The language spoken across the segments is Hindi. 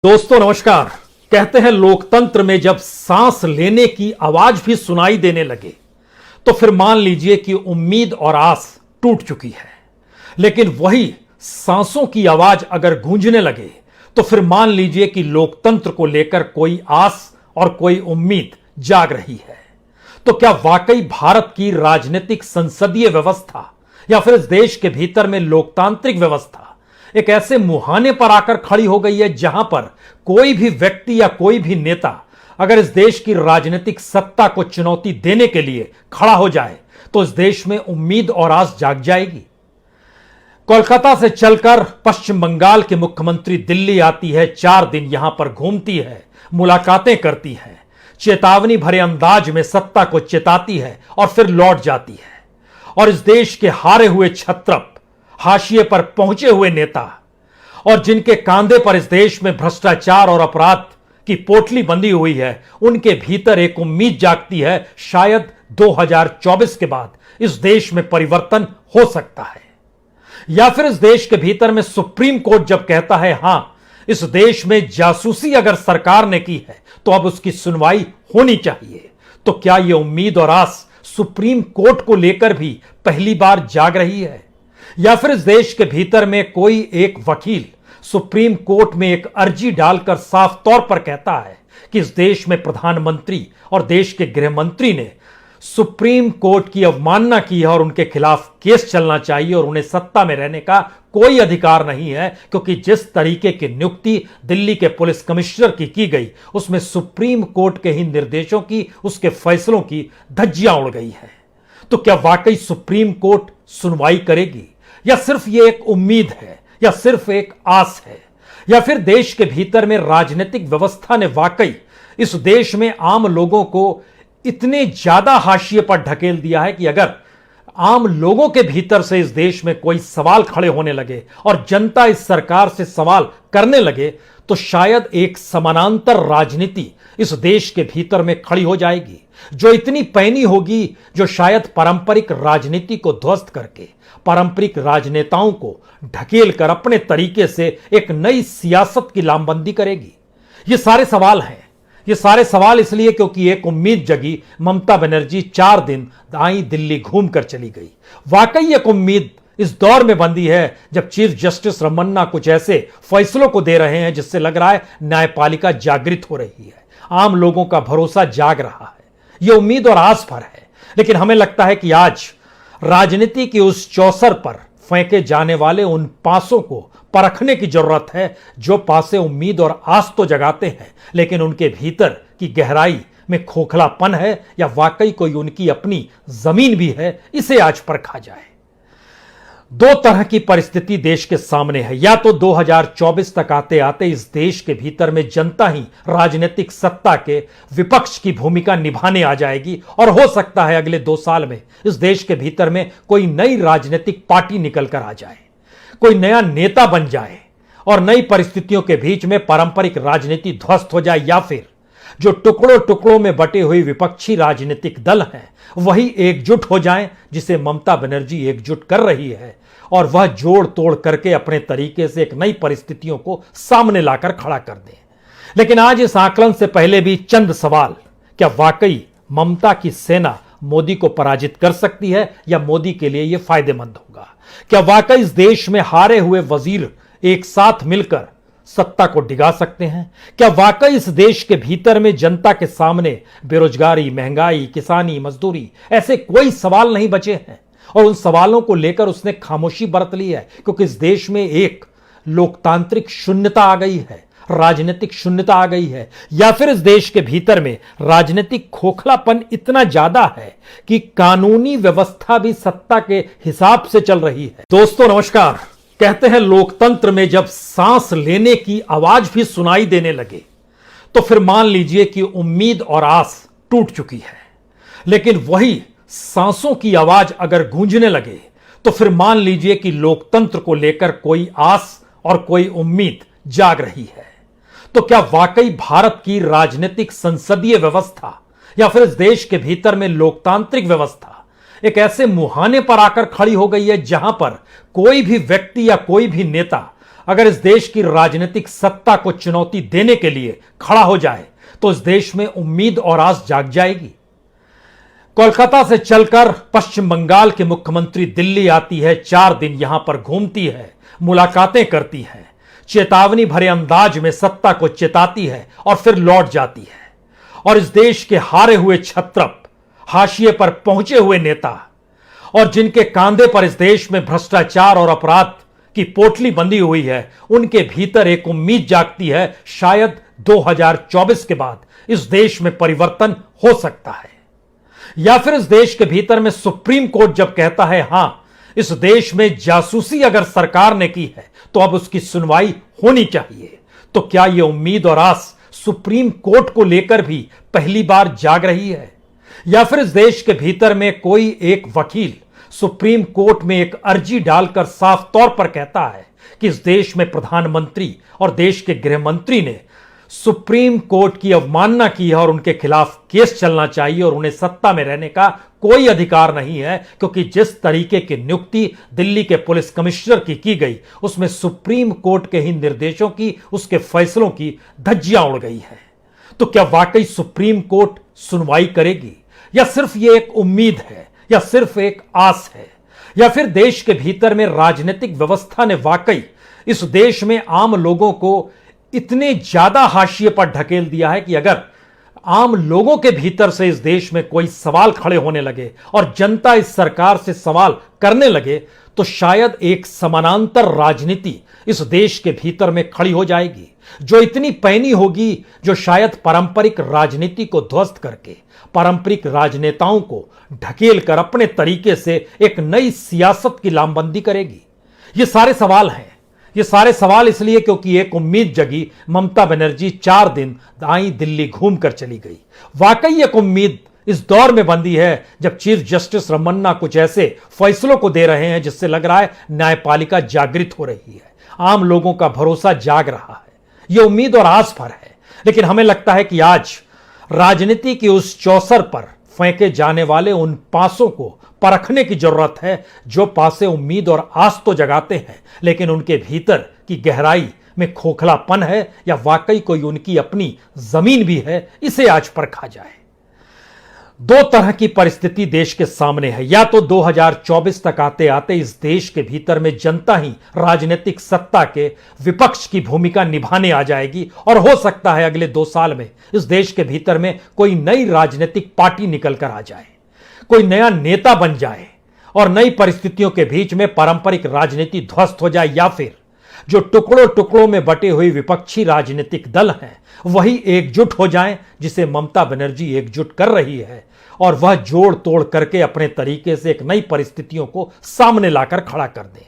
दोस्तों नमस्कार। कहते हैं लोकतंत्र में जब सांस लेने की आवाज भी सुनाई देने लगे तो फिर मान लीजिए कि उम्मीद और आस टूट चुकी है। लेकिन वही सांसों की आवाज अगर गूंजने लगे तो फिर मान लीजिए कि लोकतंत्र को लेकर कोई आस और कोई उम्मीद जाग रही है। तो क्या वाकई भारत की राजनीतिक संसदीय व्यवस्था या फिर इस देश के भीतर में लोकतांत्रिक व्यवस्था एक ऐसे मुहाने पर आकर खड़ी हो गई है जहां पर कोई भी व्यक्ति या कोई भी नेता अगर इस देश की राजनीतिक सत्ता को चुनौती देने के लिए खड़ा हो जाए तो इस देश में उम्मीद और आस जाग जाएगी। कोलकाता से चलकर पश्चिम बंगाल के मुख्यमंत्री दिल्ली आती है, 4 दिन यहां पर घूमती है, मुलाकातें करती है, चेतावनी भरे अंदाज में सत्ता को चेताती है और फिर लौट जाती है। और इस देश के हारे हुए छत्रप, हाशिए पर पहुंचे हुए नेता और जिनके कांधे पर इस देश में भ्रष्टाचार और अपराध की पोटली बंधी हुई है, उनके भीतर एक उम्मीद जागती है, शायद 2024 के बाद इस देश में परिवर्तन हो सकता है। या फिर इस देश के भीतर में सुप्रीम कोर्ट जब कहता है हां, इस देश में जासूसी अगर सरकार ने की है तो अब उसकी सुनवाई होनी चाहिए, तो क्या यह उम्मीद और आस सुप्रीम कोर्ट को लेकर भी पहली बार जाग रही है? या फिर इस देश के भीतर में कोई एक वकील सुप्रीम कोर्ट में एक अर्जी डालकर साफ तौर पर कहता है कि इस देश में प्रधानमंत्री और देश के गृह मंत्री ने सुप्रीम कोर्ट की अवमानना की है और उनके खिलाफ केस चलना चाहिए और उन्हें सत्ता में रहने का कोई अधिकार नहीं है, क्योंकि जिस तरीके की नियुक्ति दिल्ली के पुलिस कमिश्नर की गई उसमें सुप्रीम कोर्ट के ही निर्देशों की, उसके फैसलों की धज्जियां उड़ गई है। तो क्या वाकई सुप्रीम कोर्ट सुनवाई करेगी या सिर्फ ये एक उम्मीद है या सिर्फ एक आस है? या फिर देश के भीतर में राजनीतिक व्यवस्था ने वाकई इस देश में आम लोगों को इतने ज्यादा हाशिए पर ढकेल दिया है कि अगर आम लोगों के भीतर से इस देश में कोई सवाल खड़े होने लगे और जनता इस सरकार से सवाल करने लगे तो शायद एक समानांतर राजनीति इस देश के भीतर में खड़ी हो जाएगी, जो इतनी पैनी होगी, जो शायद पारंपरिक राजनीति को ध्वस्त करके पारंपरिक राजनेताओं को ढकेल कर अपने तरीके से एक नई सियासत की लामबंदी करेगी। ये सारे सवाल हैं। ये सारे सवाल इसलिए क्योंकि एक उम्मीद जगी, ममता बनर्जी 4 दिन आई, दिल्ली घूमकर चली गई। वाकई एक उम्मीद इस दौर में बंदी है जब चीफ जस्टिस रमन्ना कुछ ऐसे फैसलों को दे रहे हैं जिससे लग रहा है न्यायपालिका जागृत हो रही है, आम लोगों का भरोसा जाग रहा है। यह उम्मीद और आस पर है। लेकिन हमें लगता है कि आज राजनीति की उस चौसर पर फेंके जाने वाले उन पासों को परखने की जरूरत है, जो पासे उम्मीद और आस तो जगाते हैं लेकिन उनके भीतर की गहराई में खोखलापन है या वाकई कोई उनकी अपनी जमीन भी है, इसे आज परखा जाए। 2 तरह की परिस्थिति देश के सामने है। या तो 2024 तक आते आते इस देश के भीतर में जनता ही राजनीतिक सत्ता के विपक्ष की भूमिका निभाने आ जाएगी और हो सकता है अगले 2 साल में इस देश के भीतर में कोई नई राजनीतिक पार्टी निकल कर आ जाए, कोई नया नेता बन जाए और नई परिस्थितियों के बीच में पारंपरिक राजनीति ध्वस्त हो जाए। या फिर जो टुकड़ों टुकड़ों में बटे हुए विपक्षी राजनीतिक दल हैं वही एकजुट हो जाएं, जिसे ममता बनर्जी एकजुट कर रही है, और वह जोड़ तोड़ करके अपने तरीके से एक नई परिस्थितियों को सामने लाकर खड़ा कर दें। लेकिन आज इस आकलन से पहले भी चंद सवाल। क्या वाकई ममता की सेना मोदी को पराजित कर सकती है या मोदी के लिए यह फायदेमंद होगा? क्या वाकई इस देश में हारे हुए वजीर एक साथ मिलकर सत्ता को डिगा सकते हैं? क्या वाकई इस देश के भीतर में जनता के सामने बेरोजगारी, महंगाई, किसानी, मजदूरी ऐसे कोई सवाल नहीं बचे हैं और उन सवालों को लेकर उसने खामोशी बरत ली है? क्योंकि इस देश में एक लोकतांत्रिक शून्यता आ गई है, राजनीतिक शून्यता आ गई है। या फिर इस देश के भीतर में राजनीतिक खोखलापन इतना ज्यादा है कि कानूनी व्यवस्था भी सत्ता के हिसाब से चल रही है। दोस्तों नमस्कार। कहते हैं लोकतंत्र में जब सांस लेने की आवाज भी सुनाई देने लगे तो फिर मान लीजिए कि उम्मीद और आस टूट चुकी है। लेकिन वही सांसों की आवाज अगर गूंजने लगे तो फिर मान लीजिए कि लोकतंत्र को लेकर कोई आस और कोई उम्मीद जाग रही है। तो क्या वाकई भारत की राजनीतिक संसदीय व्यवस्था या फिर इस देश के भीतर में लोकतांत्रिक व्यवस्था एक ऐसे मुहाने पर आकर खड़ी हो गई है जहां पर कोई भी व्यक्ति या कोई भी नेता अगर इस देश की राजनीतिक सत्ता को चुनौती देने के लिए खड़ा हो जाए तो इस देश में उम्मीद और आस जाग जाएगी। कोलकाता से चलकर पश्चिम बंगाल के मुख्यमंत्री दिल्ली आती है, 4 दिन यहां पर घूमती है, मुलाकातें करती है, चेतावनी भरे अंदाज में सत्ता को चेताती है और फिर लौट जाती है। और इस देश के हारे हुए क्षत्रप, हाशिए पर पहुंचे हुए नेता और जिनके कांधे पर इस देश में भ्रष्टाचार और अपराध की पोटली बंधी हुई है, उनके भीतर एक उम्मीद जागती है, शायद 2024 के बाद इस देश में परिवर्तन हो सकता है। या फिर इस देश के भीतर में सुप्रीम कोर्ट जब कहता है हां, इस देश में जासूसी अगर सरकार ने की है तो अब उसकी सुनवाई होनी चाहिए, तो क्या यह उम्मीद और आस सुप्रीम कोर्ट को लेकर भी पहली बार जाग रही है? या फिर इस देश के भीतर में कोई एक वकील सुप्रीम कोर्ट में एक अर्जी डालकर साफ तौर पर कहता है कि इस देश में प्रधानमंत्री और देश के गृह मंत्री ने सुप्रीम कोर्ट की अवमानना की है और उनके खिलाफ केस चलना चाहिए और उन्हें सत्ता में रहने का कोई अधिकार नहीं है, क्योंकि जिस तरीके की नियुक्ति दिल्ली के पुलिस कमिश्नर की गई उसमें सुप्रीम कोर्ट के ही निर्देशों की, उसके फैसलों की धज्जियां उड़ गई है। तो क्या वाकई सुप्रीम कोर्ट सुनवाई करेगी, या सिर्फ ये एक उम्मीद है, या सिर्फ एक आस है? या फिर देश के भीतर में राजनीतिक व्यवस्था ने वाकई इस देश में आम लोगों को इतने ज्यादा हाशिए पर ढकेल दिया है कि अगर आम लोगों के भीतर से इस देश में कोई सवाल खड़े होने लगे और जनता इस सरकार से सवाल करने लगे तो शायद एक समानांतर राजनीति इस देश के भीतर में खड़ी हो जाएगी, जो इतनी पैनी होगी, जो शायद पारंपरिक राजनीति को ध्वस्त करके पारंपरिक राजनेताओं को ढकेल कर अपने तरीके से एक नई सियासत की लामबंदी करेगी। ये सारे सवाल हैं। ये सारे सवाल इसलिए क्योंकि एक उम्मीद जगी, ममता बनर्जी 4 दिन आई, दिल्ली घूमकर चली गई। वाकई एक उम्मीद इस दौर में बंधी है जब चीफ जस्टिस रमन्ना कुछ ऐसे फैसलों को दे रहे हैं जिससे लग रहा है न्यायपालिका जागृत हो रही है, आम लोगों का भरोसा जाग रहा है। यह उम्मीद और आस पर है। लेकिन हमें लगता है कि आज राजनीति की उस चौसर पर फेंके जाने वाले उन पासों को परखने की जरूरत है, जो पासे उम्मीद और आस तो जगाते हैं लेकिन उनके भीतर की गहराई में खोखलापन है, या वाकई कोई उनकी अपनी जमीन भी है, इसे आज परखा जाए। 2 तरह की परिस्थिति देश के सामने है। या तो 2024 तक आते आते इस देश के भीतर में जनता ही राजनीतिक सत्ता के विपक्ष की भूमिका निभाने आ जाएगी और हो सकता है अगले 2 साल में इस देश के भीतर में कोई नई राजनीतिक पार्टी निकल कर आ जाए, कोई नया नेता बन जाए और नई परिस्थितियों के बीच में पारंपरिक राजनीति ध्वस्त हो जाए, या फिर जो टुकड़ों टुकड़ों में बटे हुए विपक्षी राजनीतिक दल हैं वही एकजुट हो जाएं, जिसे ममता बनर्जी एकजुट कर रही है, और वह जोड़ तोड़ करके अपने तरीके से एक नई परिस्थितियों को सामने लाकर खड़ा कर दें।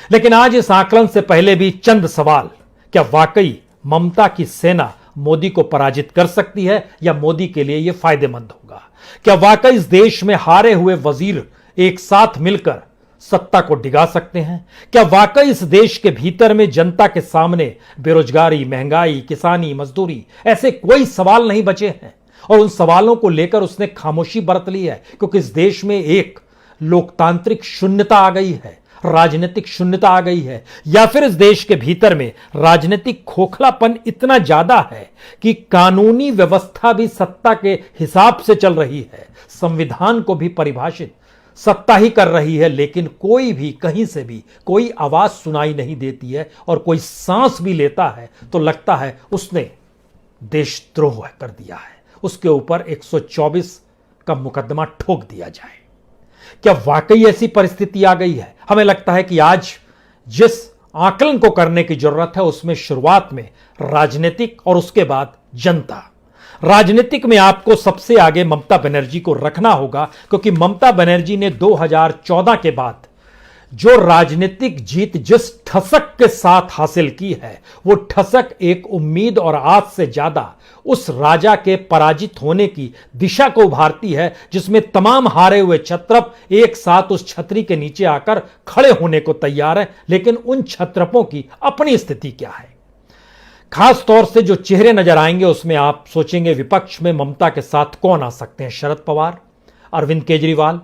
लेकिन आज इस आकलन से पहले भी चंद सवाल। क्या वाकई ममता की सेना मोदी को पराजित कर सकती है, या मोदी के लिए यह फायदेमंद होगा? क्या वाकई इस देश में हारे हुए वजीर एक साथ मिलकर सत्ता को डिगा सकते हैं? क्या वाकई इस देश के भीतर में जनता के सामने बेरोजगारी, महंगाई, किसानी, मजदूरी ऐसे कोई सवाल नहीं बचे हैं और उन सवालों को लेकर उसने खामोशी बरत ली है, क्योंकि इस देश में एक लोकतांत्रिक शून्यता आ गई है, राजनीतिक शून्यता आ गई है? या फिर इस देश के भीतर में राजनीतिक खोखलापन इतना ज्यादा है कि कानूनी व्यवस्था भी सत्ता के हिसाब से चल रही है, संविधान को भी परिभाषित सत्ता ही कर रही है, लेकिन कोई भी कहीं से भी कोई आवाज सुनाई नहीं देती है, और कोई सांस भी लेता है तो लगता है उसने देशद्रोह कर दिया है, उसके ऊपर 124 का मुकदमा ठोक दिया जाए। क्या वाकई ऐसी परिस्थिति आ गई है? हमें लगता है कि आज जिस आकलन को करने की जरूरत है उसमें शुरुआत में राजनीतिक और उसके बाद जनता। राजनीतिक में आपको सबसे आगे ममता बनर्जी को रखना होगा, क्योंकि ममता बनर्जी ने 2014 के बाद जो राजनीतिक जीत जिस ठसक के साथ हासिल की है, वो ठसक एक उम्मीद और आस से ज्यादा उस राजा के पराजित होने की दिशा को उभारती है, जिसमें तमाम हारे हुए क्षत्रप एक साथ उस छतरी के नीचे आकर खड़े होने को तैयार हैं। लेकिन उन क्षत्रपों की अपनी स्थिति क्या है? खास तौर से जो चेहरे नजर आएंगे उसमें आप सोचेंगे विपक्ष में ममता के साथ कौन आ सकते हैं? शरद पवार, अरविंद केजरीवाल,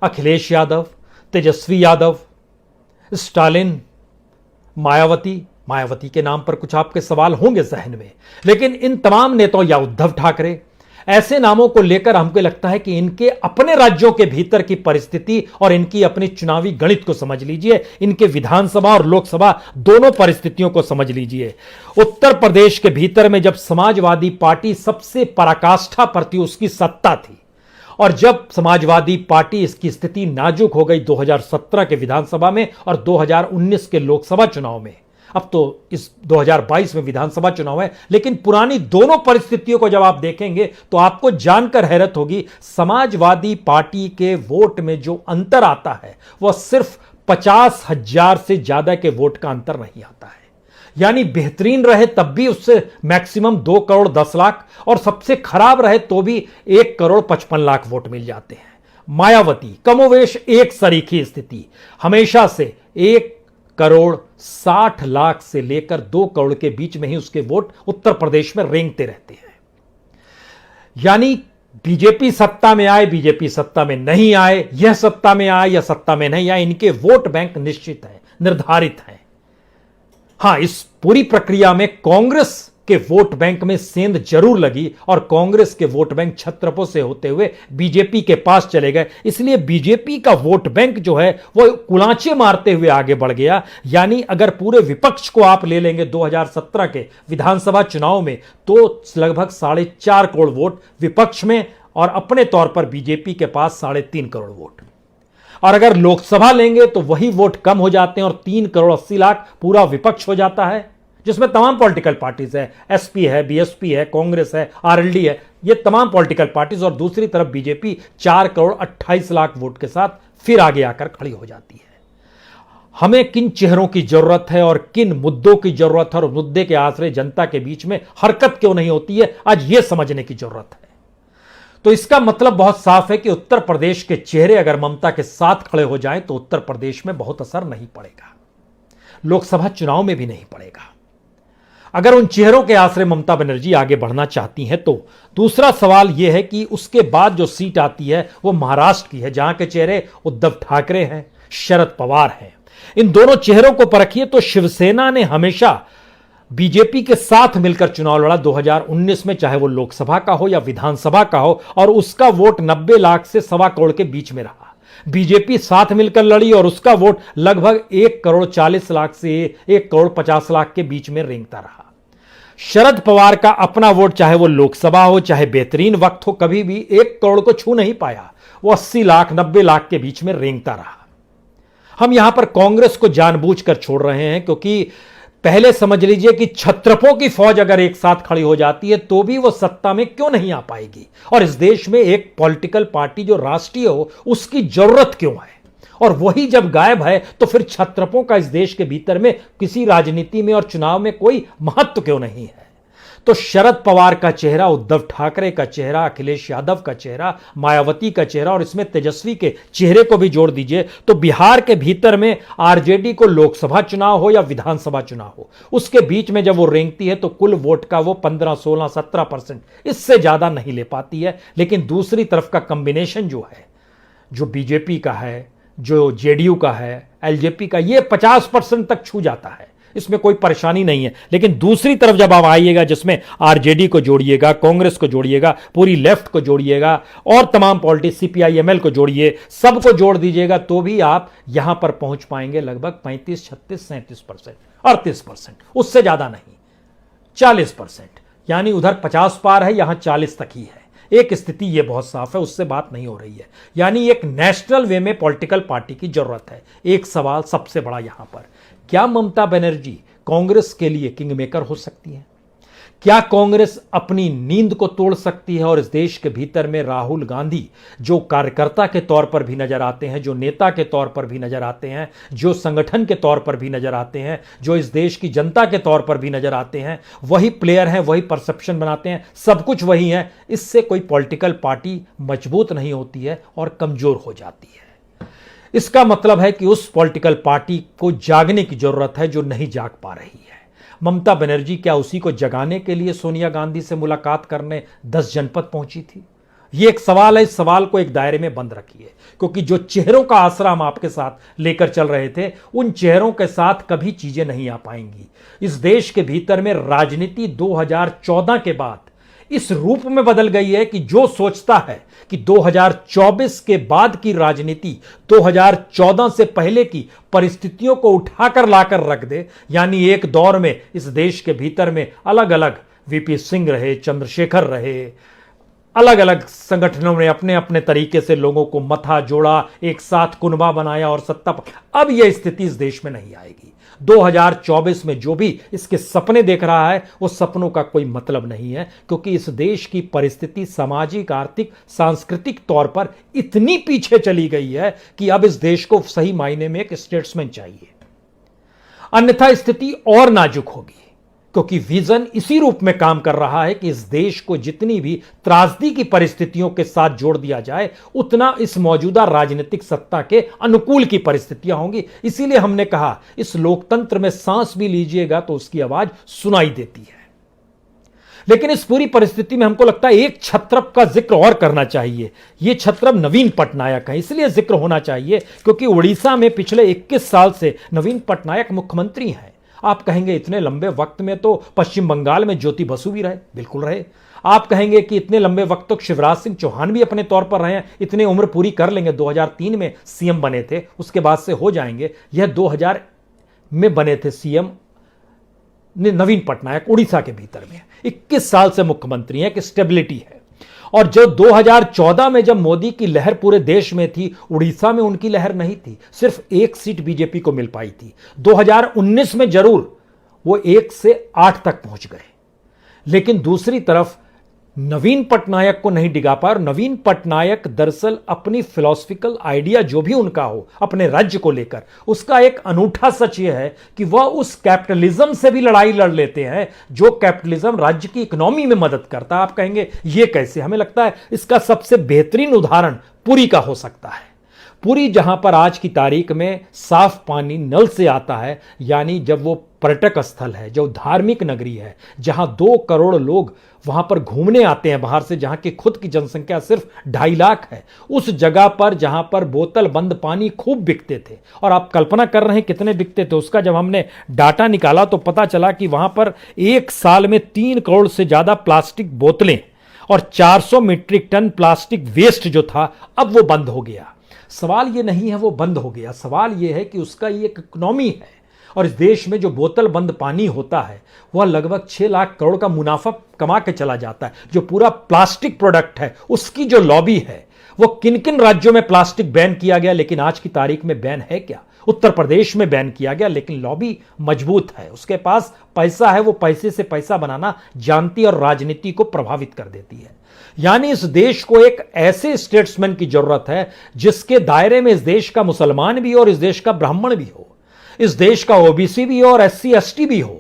अखिलेश यादव, तेजस्वी यादव, स्टालिन, मायावती, मायावती के नाम पर कुछ आपके सवाल होंगे जहन में, लेकिन इन तमाम नेताओं या उद्धव ठाकरे, ऐसे नामों को लेकर हमको लगता है कि इनके अपने राज्यों के भीतर की परिस्थिति और इनकी अपनी चुनावी गणित को समझ लीजिए, इनके विधानसभा और लोकसभा दोनों परिस्थितियों को समझ लीजिए। उत्तर प्रदेश के भीतर में जब समाजवादी पार्टी सबसे पराकाष्ठा पर थी, उसकी सत्ता थी, और जब समाजवादी पार्टी इसकी स्थिति नाजुक हो गई 2017 के विधानसभा में और 2019 के लोकसभा चुनाव में, अब तो इस 2022 में विधानसभा चुनाव है, लेकिन पुरानी दोनों परिस्थितियों को जब आप देखेंगे तो आपको जानकर हैरत होगी, समाजवादी पार्टी के वोट में जो अंतर आता है वह सिर्फ 50,000 से ज्यादा के वोट का अंतर नहीं आता है। यानी बेहतरीन रहे तब भी उससे मैक्सिमम 2 करोड़ 10 लाख, और सबसे खराब रहे तो भी 1 करोड़ 55 लाख वोट मिल जाते हैं। मायावती कमोवेश एक सरीखी स्थिति, हमेशा से 1 करोड़ 60 लाख से लेकर 2 करोड़ के बीच में ही उसके वोट उत्तर प्रदेश में रेंगते रहते हैं। यानी बीजेपी सत्ता में आए, बीजेपी सत्ता में नहीं आए, यह सत्ता में आए या सत्ता में नहीं आए, इनके वोट बैंक निश्चित है, निर्धारित है। हां, इस पूरी प्रक्रिया में कांग्रेस के वोट बैंक में सेंध जरूर लगी और कांग्रेस के वोट बैंक छत्रपों से होते हुए बीजेपी के पास चले गए, इसलिए बीजेपी का वोट बैंक जो है वो कुलांचे मारते हुए आगे बढ़ गया। यानी अगर पूरे विपक्ष को आप ले लेंगे 2017 के विधानसभा चुनाव में, तो लगभग 4.5 करोड़ वोट विपक्ष में और अपने तौर पर बीजेपी के पास 3.5 करोड़ वोट, और अगर लोकसभा लेंगे तो वही वोट कम हो जाते हैं और 3 करोड़ 80 लाख पूरा विपक्ष हो जाता है, जिसमें तमाम पॉलिटिकल पार्टीज है, एसपी है, बीएसपी है, कांग्रेस है, आरएलडी है, ये तमाम पॉलिटिकल पार्टीज, और दूसरी तरफ बीजेपी 4 करोड़ 28 लाख वोट के साथ फिर आगे आकर खड़ी हो जाती है। हमें किन चेहरों की जरूरत है और किन मुद्दों की जरूरत है और मुद्दे के आश्रय जनता के बीच में हरकत क्यों नहीं होती है, आज यह समझने की जरूरत है। तो इसका मतलब बहुत साफ है कि उत्तर प्रदेश के चेहरे अगर ममता के साथ खड़े हो जाएं तो उत्तर प्रदेश में बहुत असर नहीं पड़ेगा, लोकसभा चुनाव में भी नहीं पड़ेगा। अगर उन चेहरों के आश्रय ममता बनर्जी आगे बढ़ना चाहती हैं तो दूसरा सवाल यह है कि उसके बाद जो सीट आती है वो महाराष्ट्र की है, जहां के चेहरे उद्धव ठाकरे हैं, शरद पवार हैं। इन दोनों चेहरों को परखिए तो शिवसेना ने हमेशा बीजेपी के साथ मिलकर चुनाव लड़ा 2019 में, चाहे वो लोकसभा का हो या विधानसभा का हो, और उसका वोट 90 लाख से 1.25 करोड़ के बीच में रहा। बीजेपी साथ मिलकर लड़ी और उसका वोट लगभग 1 करोड़ 40 लाख से 1 करोड़ 50 लाख के बीच में रेंगता रहा। शरद पवार का अपना वोट, चाहे वो लोकसभा हो चाहे बेहतरीन वक्त हो, कभी भी 1 करोड़ को छू नहीं पाया, वो 80 लाख 90 लाख के बीच में रेंगता रहा। हम यहां पर कांग्रेस को जानबूझकर छोड़ रहे हैं, क्योंकि पहले समझ लीजिए कि छत्रपों की फौज अगर एक साथ खड़ी हो जाती है तो भी वो सत्ता में क्यों नहीं आ पाएगी, और इस देश में एक पॉलिटिकल पार्टी जो राष्ट्रीय हो उसकी जरूरत क्यों है, और वही जब गायब है तो फिर छत्रपों का इस देश के भीतर में किसी राजनीति में और चुनाव में कोई महत्व क्यों नहीं है। तो शरद पवार का चेहरा, उद्धव ठाकरे का चेहरा, अखिलेश यादव का चेहरा, मायावती का चेहरा, और इसमें तेजस्वी के चेहरे को भी जोड़ दीजिए तो बिहार के भीतर में आरजेडी को लोकसभा चुनाव हो या विधानसभा चुनाव हो, उसके बीच में जब वो रेंगती है तो कुल वोट का वो 15, 16, 17%, इससे ज्यादा नहीं ले पाती है। लेकिन दूसरी तरफ का कॉम्बिनेशन जो है, जो बीजेपी का है, जो जेडीयू का है, एलजेपी का, ये 50% तक छू जाता है, इसमें कोई परेशानी नहीं है। लेकिन दूसरी तरफ जब आप आइएगा, जिसमें आरजेडी को जोड़िएगा, कांग्रेस को जोड़िएगा, पूरी लेफ्ट को जोड़िएगा और तमाम पॉलिटिक्स, सीपीआईएमएल को जोड़िए, सबको जोड़ दीजिएगा, तो भी आप यहां पर पहुंच पाएंगे लगभग 35, 36, 37%, 38%, उससे ज्यादा नहीं, 40%। यानी उधर 50 पार है, यहां 40 तक ही है। एक स्थिति यह बहुत साफ है, उससे बात नहीं हो रही है। यानी एक नेशनल वे में पॉलिटिकल पार्टी की जरूरत है। एक सवाल सबसे बड़ा यहां पर, क्या ममता बनर्जी कांग्रेस के लिए किंग मेकर हो सकती है? क्या कांग्रेस अपनी नींद को तोड़ सकती है और इस देश के भीतर में राहुल गांधी, जो कार्यकर्ता के तौर पर भी नजर आते हैं, जो नेता के तौर पर भी नजर आते हैं, जो संगठन के तौर पर भी नजर आते हैं, जो इस देश की जनता के तौर पर भी नजर आते हैं, वही प्लेयर हैं, वही परसेप्शन बनाते हैं, सब कुछ वही है, इससे कोई पॉलिटिकल पार्टी मजबूत नहीं होती है और कमजोर हो जाती है। इसका मतलब है कि उस पॉलिटिकल पार्टी को जागने की जरूरत है जो नहीं जाग पा रही है। ममता बनर्जी क्या उसी को जगाने के लिए सोनिया गांधी से मुलाकात करने 10 जनपद पहुंची थी? ये एक सवाल है, इस सवाल को एक दायरे में बंद रखिए, क्योंकि जो चेहरों का आसरा हम आपके साथ लेकर चल रहे थे, उन चेहरों के साथ कभी चीजें नहीं आ पाएंगी। इस देश के भीतर में राजनीति 2014 के बाद इस रूप में बदल गई है कि जो सोचता है कि 2024 के बाद की राजनीति 2014 से पहले की परिस्थितियों को उठाकर लाकर रख दे, यानी एक दौर में इस देश के भीतर में अलग अलग वीपी सिंह रहे, चंद्रशेखर रहे, अलग अलग संगठनों ने अपने अपने तरीके से लोगों को मथा जोड़ा, एक साथ कुनबा बनाया और सत्ता पर। अब यह स्थिति इस देश में नहीं आएगी। 2024 में जो भी इसके सपने देख रहा है, वो सपनों का कोई मतलब नहीं है, क्योंकि इस देश की परिस्थिति सामाजिक, आर्थिक, सांस्कृतिक तौर पर इतनी पीछे चली गई है कि अब इस देश को सही मायने में एक स्टेट्समैन चाहिए, अन्यथा स्थिति और नाजुक होगी। क्योंकि विजन इसी रूप में काम कर रहा है कि इस देश को जितनी भी त्रासदी की परिस्थितियों के साथ जोड़ दिया जाए, उतना इस मौजूदा राजनीतिक सत्ता के अनुकूल की परिस्थितियां होंगी। इसीलिए हमने कहा, इस लोकतंत्र में सांस भी लीजिएगा तो उसकी आवाज सुनाई देती है। लेकिन इस पूरी परिस्थिति में हमको लगता है एक छत्रप का जिक्र और करना चाहिए। यह छत्रप नवीन पटनायक है। इसलिए जिक्र होना चाहिए क्योंकि उड़ीसा में पिछले 21 साल से नवीन पटनायक मुख्यमंत्री हैं। आप कहेंगे इतने लंबे वक्त में तो पश्चिम बंगाल में ज्योति बसु भी रहे, बिल्कुल रहे। आप कहेंगे कि इतने लंबे वक्त तक शिवराज सिंह चौहान भी अपने तौर पर रहे हैं, इतने उम्र पूरी कर लेंगे। 2003 में सीएम बने थे, उसके बाद से हो जाएंगे। यह 2000 में बने थे सीएम नवीन पटनायक, उड़ीसा के भीतर में 21 साल से मुख्यमंत्री हैं, कि स्टेबिलिटी है। और जो 2014 में जब मोदी की लहर पूरे देश में थी, उड़ीसा में उनकी लहर नहीं थी, सिर्फ एक सीट बीजेपी को मिल पाई थी। 2019 में जरूर वो 1 से 8 तक पहुंच गए, लेकिन दूसरी तरफ नवीन पटनायक को नहीं डिगा पाया। और नवीन पटनायक दरअसल अपनी फिलॉसफिकल आइडिया जो भी उनका हो अपने राज्य को लेकर, उसका एक अनूठा सच यह है कि वह उस कैपिटलिज्म से भी लड़ाई लड़ लेते हैं जो कैपिटलिज्म राज्य की इकोनॉमी में मदद करता है। आप कहेंगे यह कैसे? हमें लगता है इसका सबसे बेहतरीन उदाहरण पुरी का हो सकता है। पुरी, जहां पर आज की तारीख में साफ पानी नल से आता है, यानी जब वो पर्यटक स्थल है, जो धार्मिक नगरी है, जहां 2 करोड़ लोग वहां पर घूमने आते हैं बाहर से, जहां की खुद की जनसंख्या सिर्फ 2.5 लाख है, उस जगह पर जहां पर बोतल बंद पानी खूब बिकते थे। और आप कल्पना कर रहे हैं कितने बिकते थे उसका। जब हमने डाटा निकाला तो पता चला कि वहां पर एक साल में 3 करोड़ से ज्यादा प्लास्टिक बोतलें और 400 मीट्रिक टन प्लास्टिक वेस्ट जो था, अब वो बंद हो गया। सवाल ये नहीं है वो बंद हो गया, सवाल ये है कि उसका ये एक इकोनॉमी है। और इस देश में जो बोतल बंद पानी होता है वह लगभग 6 लाख करोड़ का मुनाफा कमा के चला जाता है। जो पूरा प्लास्टिक प्रोडक्ट है उसकी जो लॉबी है, वो किन किन राज्यों में प्लास्टिक बैन किया गया, लेकिन आज की तारीख में बैन है क्या? उत्तर प्रदेश में बैन किया गया, लेकिन लॉबी मजबूत है, उसके पास पैसा है, वो पैसे से पैसा बनाना जानती और राजनीति को प्रभावित कर देती है। यानी इस देश को एक ऐसे स्टेट्समैन की जरूरत है जिसके दायरे में इस देश का मुसलमान भी हो और इस देश का ब्राह्मण भी हो, इस देश का ओबीसी भी हो और एससी एसटी भी हो।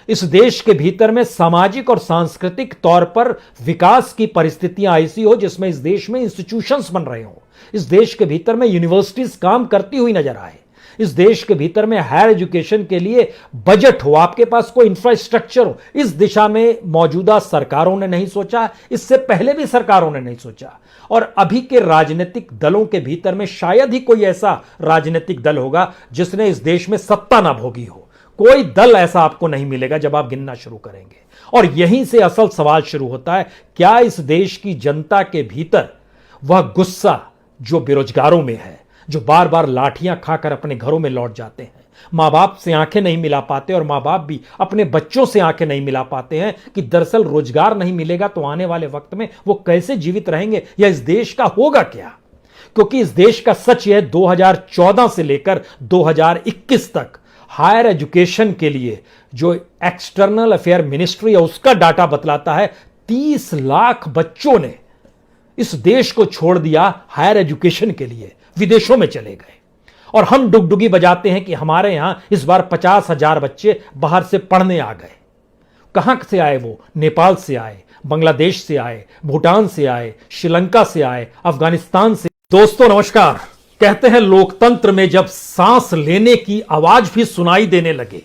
इस देश के भीतर में सामाजिक और सांस्कृतिक तौर पर विकास की परिस्थितियां ऐसी हो जिसमें इस देश में इंस्टीट्यूशंस बन रहे हो, इस देश के भीतर में यूनिवर्सिटीज काम करती हुई नजर आए, इस देश के भीतर में हायर एजुकेशन के लिए बजट हो, आपके पास कोई इंफ्रास्ट्रक्चर हो। इस दिशा में मौजूदा सरकारों ने नहीं सोचा, इससे पहले भी सरकारों ने नहीं सोचा। और अभी के राजनीतिक दलों के भीतर में शायद ही कोई ऐसा राजनीतिक दल होगा जिसने इस देश में सत्ता ना भोगी हो। कोई दल ऐसा आपको नहीं मिलेगा जब आप गिनना शुरू करेंगे। और यहीं से असल सवाल शुरू होता है, क्या इस देश की जनता के भीतर वह गुस्सा जो बेरोजगारों में है, जो बार बार लाठियां खाकर अपने घरों में लौट जाते हैं, मां बाप से आंखें नहीं मिला पाते और मां बाप भी अपने बच्चों से आंखें नहीं मिला पाते हैं कि दरअसल रोजगार नहीं मिलेगा तो आने वाले वक्त में वो कैसे जीवित रहेंगे या इस देश का होगा क्या? क्योंकि इस देश का सच यह 2014 से लेकर 2021 तक हायर एजुकेशन के लिए जो एक्सटर्नल अफेयर मिनिस्ट्री है उसका डाटा बतलाता है 30 लाख बच्चों ने इस देश को छोड़ दिया हायर एजुकेशन के लिए, विदेशों में चले गए। और हम डुगडुगी बजाते हैं कि हमारे यहां इस बार 50,000 बच्चे बाहर से पढ़ने आ गए। कहां से आए वो? नेपाल से आए, बांग्लादेश से आए, भूटान से आए, श्रीलंका से आए, अफगानिस्तान से। दोस्तों नमस्कार। कहते हैं लोकतंत्र में जब सांस लेने की आवाज भी सुनाई देने लगे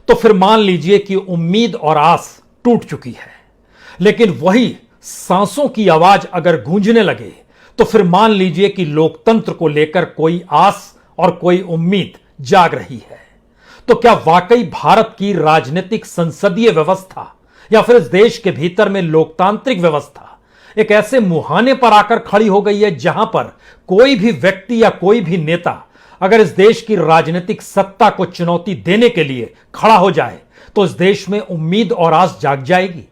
तो फिर मान लीजिए कि उम्मीद और आस टूट चुकी है। लेकिन वही सांसों की आवाज अगर गूंजने लगे तो फिर मान लीजिए कि लोकतंत्र को लेकर कोई आस और कोई उम्मीद जाग रही है। तो क्या वाकई भारत की राजनीतिक संसदीय व्यवस्था या फिर इस देश के भीतर में लोकतांत्रिक व्यवस्था एक ऐसे मुहाने पर आकर खड़ी हो गई है जहां पर कोई भी व्यक्ति या कोई भी नेता अगर इस देश की राजनीतिक सत्ता को चुनौती देने के लिए खड़ा हो जाए तो इस देश में उम्मीद और आस जाग जाएगी।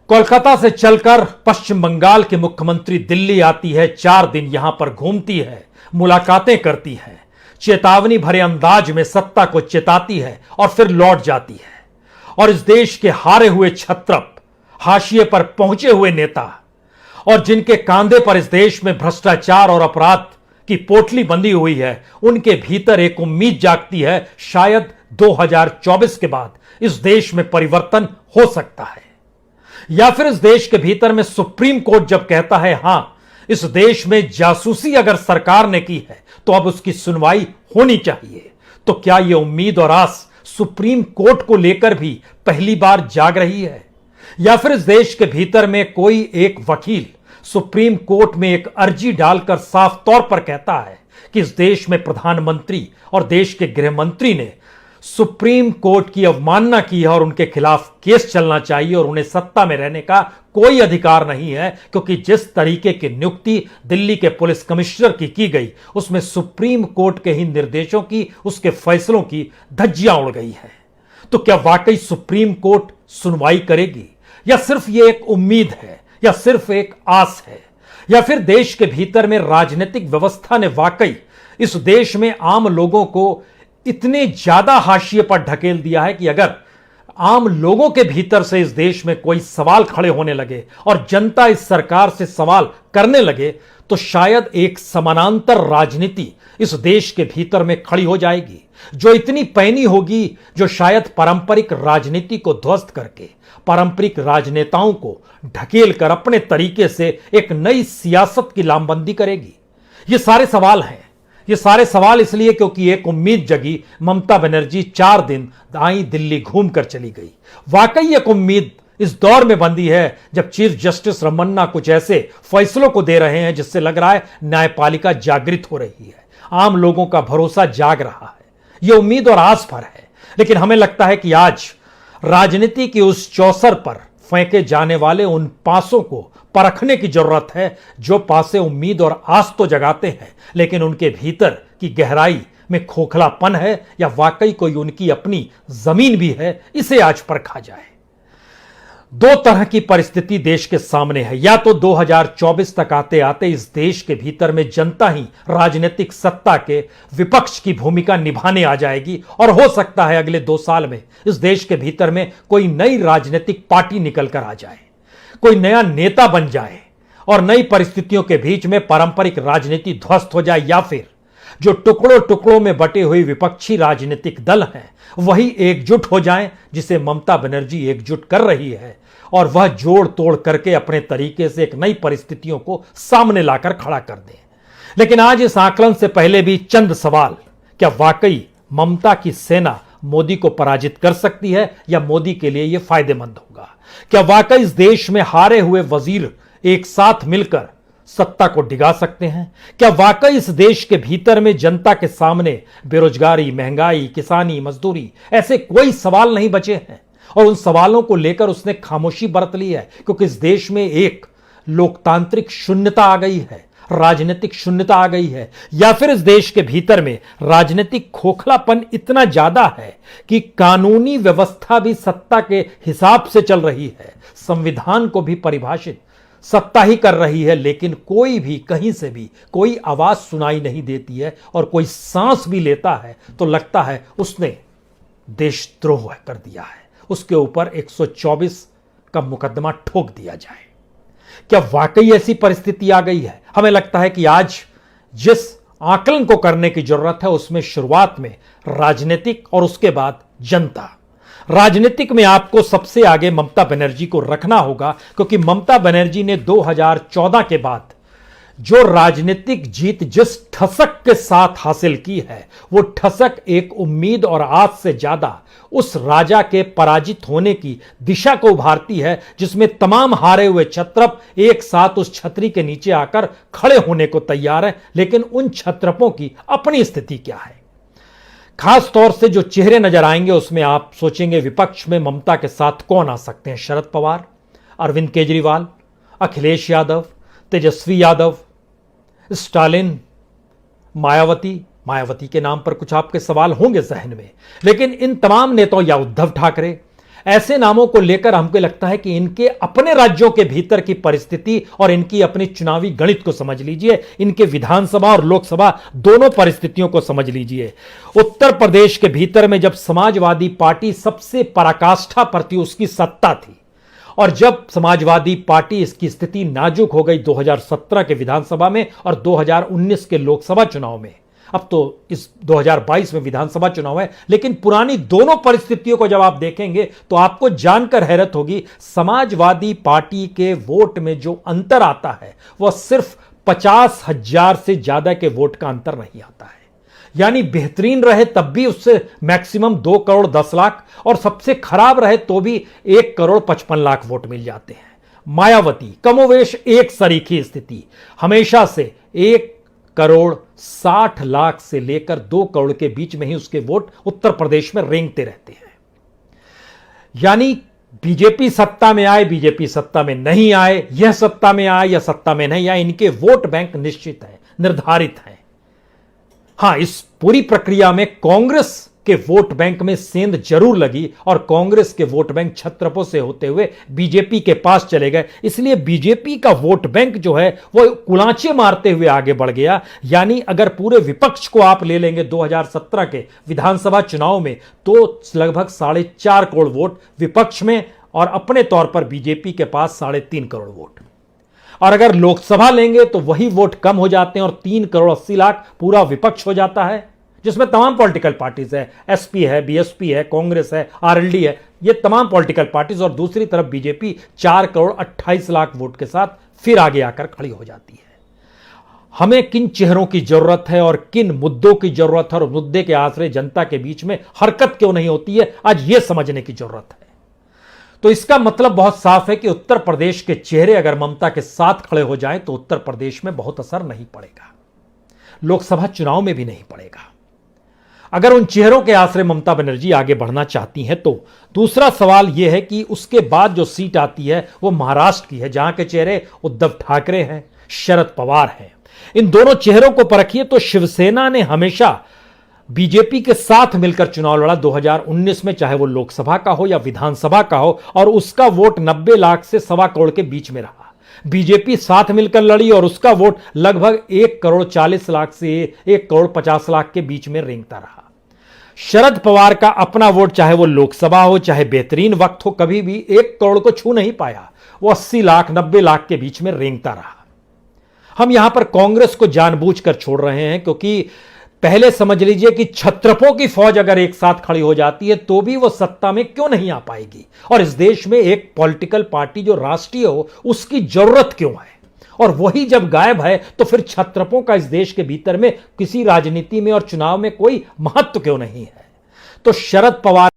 कोलकाता से चलकर पश्चिम बंगाल की मुख्यमंत्री दिल्ली आती है, 4 दिन यहां पर घूमती है, मुलाकातें करती है, चेतावनी भरे अंदाज में सत्ता को चेताती है और फिर लौट जाती है। और इस देश के हारे हुए छत्रप, हाशिए पर पहुंचे हुए नेता और जिनके कांधे पर इस देश में भ्रष्टाचार और अपराध की पोटली बंधी हुई है, उनके भीतर एक उम्मीद जागती है, शायद 2024 के बाद इस देश में परिवर्तन हो सकता है। या फिर इस देश के भीतर में सुप्रीम कोर्ट जब कहता है हां, इस देश में जासूसी अगर सरकार ने की है तो अब उसकी सुनवाई होनी चाहिए, तो क्या यह उम्मीद और आस सुप्रीम कोर्ट को लेकर भी पहली बार जाग रही है? या फिर इस देश के भीतर में कोई एक वकील सुप्रीम कोर्ट में एक अर्जी डालकर साफ तौर पर कहता है कि इस देश में प्रधानमंत्री और देश के गृह मंत्री ने सुप्रीम कोर्ट की अवमानना की है और उनके खिलाफ केस चलना चाहिए और उन्हें सत्ता में रहने का कोई अधिकार नहीं है, क्योंकि जिस तरीके की नियुक्ति दिल्ली के पुलिस कमिश्नर की गई उसमें सुप्रीम कोर्ट के ही निर्देशों की, उसके फैसलों की धज्जियां उड़ गई है। तो क्या वाकई सुप्रीम कोर्ट सुनवाई करेगी या सिर्फ ये एक उम्मीद है या सिर्फ एक आस है? या फिर देश के भीतर में राजनीतिक व्यवस्था ने वाकई इस देश में आम लोगों को इतने ज्यादा हाशिए पर ढकेल दिया है कि अगर आम लोगों के भीतर से इस देश में कोई सवाल खड़े होने लगे और जनता इस सरकार से सवाल करने लगे तो शायद एक समानांतर राजनीति इस देश के भीतर में खड़ी हो जाएगी, जो इतनी पैनी होगी, जो शायद पारंपरिक राजनीति को ध्वस्त करके पारंपरिक राजनेताओं को ढकेल कर अपने तरीके से एक नई सियासत की लामबंदी करेगी। ये सारे सवाल हैं, ये सारे सवाल इसलिए क्योंकि एक उम्मीद जगी, ममता बनर्जी 4 दिन आई, दिल्ली घूम कर चली गई। वाकई एक उम्मीद इस दौर में बंदी है जब चीफ जस्टिस रमन्ना कुछ ऐसे फैसलों को दे रहे हैं जिससे लग रहा है न्यायपालिका जागृत हो रही है, आम लोगों का भरोसा जाग रहा है। यह उम्मीद और आस पर है। लेकिन हमें लगता है कि आज राजनीति की उस चौसर पर फेंके जाने वाले उन पासों को परखने की जरूरत है, जो पासे उम्मीद और आस तो जगाते हैं लेकिन उनके भीतर की गहराई में खोखलापन है या वाकई कोई उनकी अपनी जमीन भी है, इसे आज परखा जाए। 2 तरह की परिस्थिति देश के सामने है। या तो 2024 तक आते आते इस देश के भीतर में जनता ही राजनीतिक सत्ता के विपक्ष की भूमिका निभाने आ जाएगी और हो सकता है अगले 2 साल में इस देश के भीतर में कोई नई राजनीतिक पार्टी निकल कर आ जाए, कोई नया नेता बन जाए और नई परिस्थितियों के बीच में पारंपरिक राजनीति ध्वस्त हो जाए, या फिर जो टुकड़ों टुकड़ों में बटे हुए विपक्षी राजनीतिक दल हैं वही एकजुट हो जाएं, जिसे ममता बनर्जी एकजुट कर रही है, और वह जोड़ तोड़ करके अपने तरीके से एक नई परिस्थितियों को सामने लाकर खड़ा कर दें। लेकिन आज इस आकलन से पहले भी चंद सवाल। क्या वाकई ममता की सेना मोदी को पराजित कर सकती है या मोदी के लिए यह फायदेमंद होगा? क्या वाकई इस देश में हारे हुए वजीर एक साथ मिलकर सत्ता को डिगा सकते हैं? क्या वाकई इस देश के भीतर में जनता के सामने बेरोजगारी, महंगाई, किसानी, मजदूरी ऐसे कोई सवाल नहीं बचे हैं और उन सवालों को लेकर उसने खामोशी बरत ली है? क्योंकि इस देश में एक लोकतांत्रिक शून्यता आ गई है, राजनीतिक शून्यता आ गई है, या फिर इस देश के भीतर में राजनीतिक खोखलापन इतना ज्यादा है कि कानूनी व्यवस्था भी सत्ता के हिसाब से चल रही है, संविधान को भी परिभाषित सत्ता ही कर रही है, लेकिन कोई भी कहीं से भी कोई आवाज सुनाई नहीं देती है और कोई सांस भी लेता है तो लगता है उसने देशद्रोह कर दिया है, उसके ऊपर 124 का मुकदमा ठोक दिया जाए। क्या वाकई ऐसी परिस्थिति आ गई है? हमें लगता है कि आज जिस आकलन को करने की जरूरत है उसमें शुरुआत में राजनीतिक और उसके बाद जनता। राजनीतिक में आपको सबसे आगे ममता बनर्जी को रखना होगा, क्योंकि ममता बनर्जी ने 2014 के बाद जो राजनीतिक जीत जिस ठसक के साथ हासिल की है, वो ठसक एक उम्मीद और आस से ज्यादा उस राजा के पराजित होने की दिशा को उभारती है, जिसमें तमाम हारे हुए क्षत्रप एक साथ उस छतरी के नीचे आकर खड़े होने को तैयार हैं। लेकिन उन क्षत्रपों की अपनी स्थिति क्या है? खास तौर से जो चेहरे नजर आएंगे उसमें आप सोचेंगे विपक्ष में ममता के साथ कौन आ सकते हैं? शरद पवार, अरविंद केजरीवाल, अखिलेश यादव, तेजस्वी यादव, स्टालिन, मायावती के नाम पर कुछ आपके सवाल होंगे जहन में। लेकिन इन तमाम नेताओं या उद्धव ठाकरे, ऐसे नामों को लेकर हमको लगता है कि इनके अपने राज्यों के भीतर की परिस्थिति और इनकी अपनी चुनावी गणित को समझ लीजिए, इनके विधानसभा और लोकसभा दोनों परिस्थितियों को समझ लीजिए। उत्तर प्रदेश के भीतर में जब समाजवादी पार्टी सबसे पराकाष्ठा पर थी, उसकी सत्ता थी, और जब समाजवादी पार्टी इसकी स्थिति नाजुक हो गई 2017 के विधानसभा में और 2019 के लोकसभा चुनाव में, अब तो इस 2022 में विधानसभा चुनाव है, लेकिन पुरानी दोनों परिस्थितियों को जब आप देखेंगे तो आपको जानकर हैरत होगी, समाजवादी पार्टी के वोट में जो अंतर आता है वह सिर्फ 50,000 से ज्यादा के वोट का अंतर नहीं आता है। यानी बेहतरीन रहे तब भी उससे मैक्सिमम 2 करोड़ 10 लाख, और सबसे खराब रहे तो भी 1 करोड़ 55 लाख वोट मिल जाते हैं। मायावती कमोवेश एक सरीखी स्थिति, हमेशा से 1 करोड़ 60 लाख से लेकर 2 करोड़ के बीच में ही उसके वोट उत्तर प्रदेश में रेंगते रहते हैं। यानी बीजेपी सत्ता में आए, बीजेपी सत्ता में नहीं आए, यह सत्ता में आए या सत्ता में नहीं आए, इनके वोट बैंक निश्चित है, निर्धारित है। हां, इस पूरी प्रक्रिया में कांग्रेस के वोट बैंक में सेंध जरूर लगी और कांग्रेस के वोट बैंक छत्रपों से होते हुए बीजेपी के पास चले गए। इसलिए बीजेपी का वोट बैंक जो है वो कुलांचे मारते हुए आगे बढ़ गया। यानी अगर पूरे विपक्ष को आप ले लेंगे 2017 के विधानसभा चुनाव में, तो लगभग 4.5 करोड़ वोट विपक्ष में और अपने तौर पर बीजेपी के पास 3.5 करोड़ वोट। और अगर लोकसभा लेंगे तो वही वोट कम हो जाते हैं और 3 करोड़ 80 लाख पूरा विपक्ष हो जाता है, जिसमें तमाम पॉलिटिकल पार्टीज है, एसपी है, बीएसपी है, कांग्रेस है, आरएलडी है, ये तमाम पॉलिटिकल पार्टीज, और दूसरी तरफ बीजेपी 4 करोड़ 28 लाख वोट के साथ फिर आगे आकर खड़ी हो जाती है। हमें किन चेहरों की जरूरत है और किन मुद्दों की जरूरत है और मुद्दे के आश्रय जनता के बीच में हरकत क्यों नहीं होती है, आज यह समझने की जरूरत है। तो इसका मतलब बहुत साफ है कि उत्तर प्रदेश के चेहरे अगर ममता के साथ खड़े हो जाएं तो उत्तर प्रदेश में बहुत असर नहीं पड़ेगा, लोकसभा चुनाव में भी नहीं पड़ेगा। अगर उन चेहरों के आश्रय ममता बनर्जी आगे बढ़ना चाहती हैं तो दूसरा सवाल यह है कि उसके बाद जो सीट आती है वो महाराष्ट्र की है, जहां के चेहरे उद्धव ठाकरे हैं, शरद पवार हैं। इन दोनों चेहरों को परखिए तो शिवसेना ने हमेशा बीजेपी के साथ मिलकर चुनाव लड़ा 2019 में, चाहे वो लोकसभा का हो या विधानसभा का हो, और उसका वोट 90 लाख से 1.25 करोड़ के बीच में रहा। बीजेपी साथ मिलकर लड़ी और उसका वोट लगभग 1 करोड़ 40 लाख से 1 करोड़ 50 लाख के बीच में रेंगता रहा। शरद पवार का अपना वोट, चाहे वो लोकसभा हो चाहे बेहतरीन वक्त हो, कभी भी 1 करोड़ को छू नहीं पाया, वो 80 लाख 90 लाख के बीच में रेंगता रहा। हम यहां पर कांग्रेस को जानबूझकर छोड़ रहे हैं क्योंकि पहले समझ लीजिए कि छत्रपों की फौज अगर एक साथ खड़ी हो जाती है तो भी वो सत्ता में क्यों नहीं आ पाएगी, और इस देश में एक पॉलिटिकल पार्टी जो राष्ट्रीय हो उसकी जरूरत क्यों है, और वही जब गायब है तो फिर छत्रपों का इस देश के भीतर में किसी राजनीति में और चुनाव में कोई महत्व क्यों नहीं है। तो शरद पवार